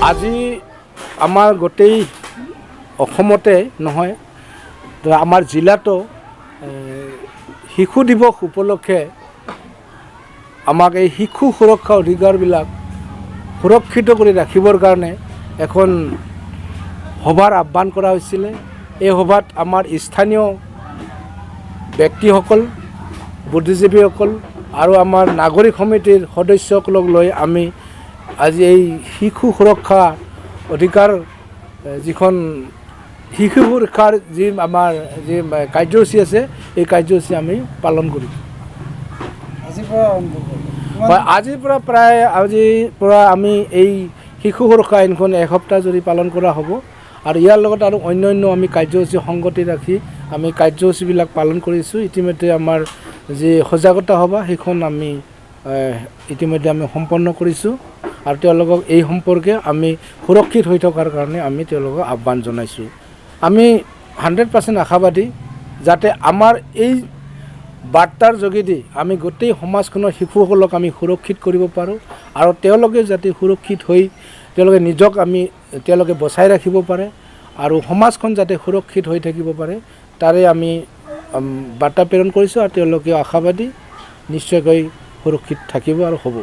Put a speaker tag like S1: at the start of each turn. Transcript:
S1: আজি আমাৰ গোটেই অসমতে নহয় আমাৰ জিলাতো শিশু দিৱস উপলক্ষে আমাক এই শিশু সুৰক্ষা অধিকাৰবিলাক সুৰক্ষিত কৰি ৰাখিবৰ কাৰণে এখন সভাৰ আহ্বান কৰা হৈছিলে। এই সভাত আমাৰ স্থানীয় ব্যক্তিসকল, বুদ্ধিজীৱীসকল আৰু আমাৰ নাগৰিক সমিতিৰ সদস্যসকলক লৈ আমি আজি এই শিশু সুৰক্ষা অধিকাৰ যিখন শিশু সুৰক্ষাৰ যি আমাৰ যি কাৰ্যসূচী আছে এই কাৰ্যসূচী আমি পালন কৰিম। আজিৰ পৰা আমি এই শিশু সুৰক্ষা আইনখন এসপ্তাহ জুৰি পালন কৰা হ'ব আৰু ইয়াৰ লগত আৰু অন্যান্য আমি কাৰ্যসূচী সংগতি ৰাখি আমি কাৰ্যসূচীবিলাক পালন কৰিছোঁ। ইতিমধ্যে আমাৰ যি সজাগতা সভা সেইখন আমি ইতিমধ্যে আমি সম্পন্ন কৰিছোঁ আৰু তেওঁলোকক এই সম্পৰ্কে আমি সুৰক্ষিত হৈ থকাৰ কাৰণে আমি তেওঁলোকক আহ্বান জনাইছোঁ। আমি 100% আশাবাদী যাতে আমাৰ এই বাৰ্তাৰ যোগেদি আমি গোটেই সমাজখনৰ শিশুসকলক আমি সুৰক্ষিত কৰিব পাৰোঁ আৰু তেওঁলোকে যাতে সুৰক্ষিত হৈ তেওঁলোকে বচাই ৰাখিব পাৰে আৰু সমাজখন যাতে সুৰক্ষিত হৈ থাকিব পাৰে তাৰে আমি বাৰ্তা প্ৰেৰণ কৰিছোঁ আৰু তেওঁলোকে আশাবাদী নিশ্চয়কৈ সুৰক্ষিত থাকিব আৰু হ'ব।